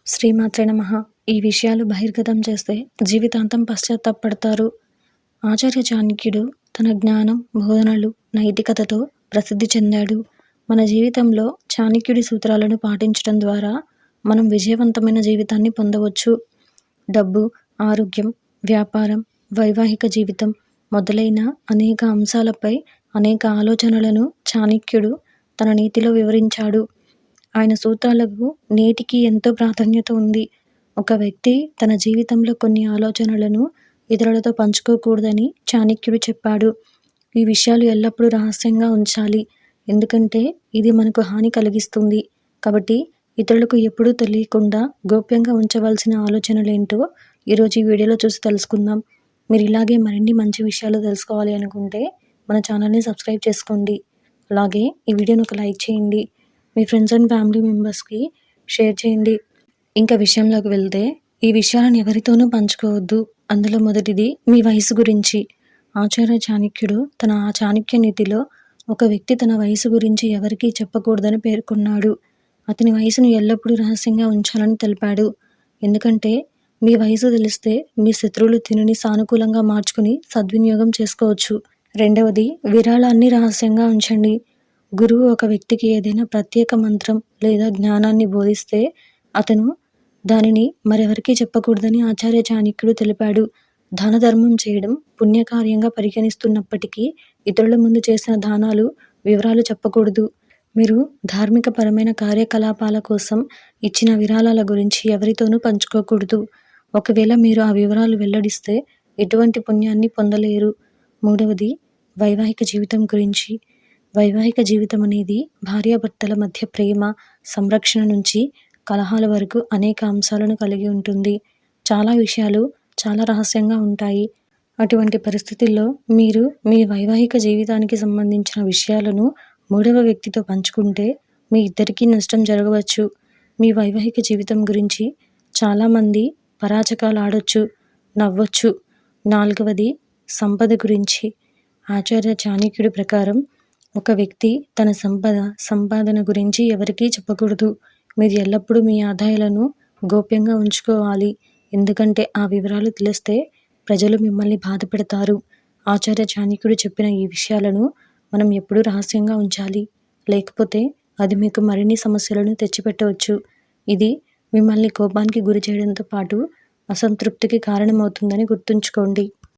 శ్రీమాత్రే నమః. ఈ విషయాలు బహిర్గతం చేస్తే జీవితాంతం పశ్చాత్తాపపడతారు. ఆచార్య చాణక్యుడు తన జ్ఞానం, బోధనలు, నైతికతతో ప్రసిద్ధి చెందాడు. మన జీవితంలో చాణక్యుడి సూత్రాలను పాటించడం ద్వారా మనం విజయవంతమైన జీవితాన్ని పొందవచ్చు. డబ్బు, ఆరోగ్యం, వ్యాపారం, వైవాహిక జీవితం మొదలైన అనేక అంశాలపై అనేక ఆలోచనలను చాణక్యుడు తన నీతిలో వివరించాడు. ఆయన సూత్రాలకు నేటికి ఎంతో ప్రాధాన్యత ఉంది. ఒక వ్యక్తి తన జీవితంలో కొన్ని ఆలోచనలను ఇతరులతో పంచుకోకూడదని చాణక్యుడు చెప్పాడు. ఈ విషయాలు ఎల్లప్పుడూ రహస్యంగా ఉంచాలి. ఎందుకంటే ఇది మనకు హాని కలిగిస్తుంది. కాబట్టి ఇతరులకు ఎప్పుడూ తెలియకుండా గోప్యంగా ఉంచవలసిన ఆలోచనలేంటో ఈరోజు ఈ వీడియోలో చూసి తెలుసుకుందాం. మీరు ఇలాగే మరిన్ని మంచి విషయాలు తెలుసుకోవాలి అనుకుంటే మన ఛానల్ని సబ్స్క్రైబ్ చేసుకోండి. అలాగే ఈ వీడియోని ఒక లైక్ చేయండి. మీ ఫ్రెండ్స్ అండ్ ఫ్యామిలీ మెంబర్స్కి షేర్ చేయండి. ఇంకా విషయంలోకి వెళ్తే ఈ విషయాలను ఎవరితోనూ పంచుకోవద్దు. అందులో మొదటిది మీ వయసు గురించి. ఆచార్య చాణక్యుడు తన చాణక్య నీతిలో ఒక వ్యక్తి తన వయసు గురించి ఎవరికీ చెప్పకూడదని పేర్కొన్నాడు. అతని వయసును ఎల్లప్పుడూ రహస్యంగా ఉంచాలని తెలిపాడు. ఎందుకంటే మీ వయసు తెలిస్తే మీ శత్రువులు దీనిని సానుకూలంగా మార్చుకుని సద్వినియోగం చేసుకోవచ్చు. రెండవది, విరాళాన్ని రహస్యంగా ఉంచండి. గురువు ఒక వ్యక్తికి ఏదైనా ప్రత్యేక మంత్రం లేదా జ్ఞానాన్ని బోధిస్తే అతను దానిని మరెవరికీ చెప్పకూడదని ఆచార్య చాణక్యుడు తెలిపాడు. దాన ధర్మం చేయడం పుణ్యకార్యంగా పరిగణిస్తున్నప్పటికీ ఇతరుల ముందు చేసిన దానాలు వివరాలు చెప్పకూడదు. మీరు ధార్మిక పరమైన కార్యకలాపాల కోసం ఇచ్చిన విరాళాల గురించి ఎవరితోనూ పంచుకోకూడదు. ఒకవేళ మీరు ఆ వివరాలు వెల్లడిస్తే ఎటువంటి పుణ్యాన్ని పొందలేరు. మూడవది, వైవాహిక జీవితం గురించి. వైవాహిక జీవితం అనేది భార్యాభర్తల మధ్య ప్రేమ, సంరక్షణ నుంచి కలహాల వరకు అనేక అంశాలను కలిగి ఉంటుంది. చాలా విషయాలు చాలా రహస్యంగా ఉంటాయి. అటువంటి పరిస్థితుల్లో మీరు మీ వైవాహిక జీవితానికి సంబంధించిన విషయాలను మూడవ వ్యక్తితో పంచుకుంటే మీ ఇద్దరికీ నష్టం జరగవచ్చు. మీ వైవాహిక జీవితం గురించి చాలామంది పరాచకాలు ఆడొచ్చు, నవ్వొచ్చు. నాలుగవది, సంపద గురించి. ఆచార్య చాణక్యుడి ప్రకారం ఒక వ్యక్తి తన సంపాదన గురించి ఎవరికీ చెప్పకూడదు. మీరు ఎల్లప్పుడూ మీ ఆదాయాలను గోప్యంగా ఉంచుకోవాలి. ఎందుకంటే ఆ వివరాలు తెలిస్తే ప్రజలు మిమ్మల్ని బాధ పెడతారు. ఆచార్య చాణక్యుడు చెప్పిన ఈ విషయాలను మనం ఎప్పుడూ రహస్యంగా ఉంచాలి. లేకపోతే అది మీకు మరిన్ని సమస్యలను తెచ్చిపెట్టవచ్చు. ఇది మిమ్మల్ని కోపానికి గురి చేయడంతో పాటు అసంతృప్తికి కారణమవుతుందని గుర్తుంచుకోండి.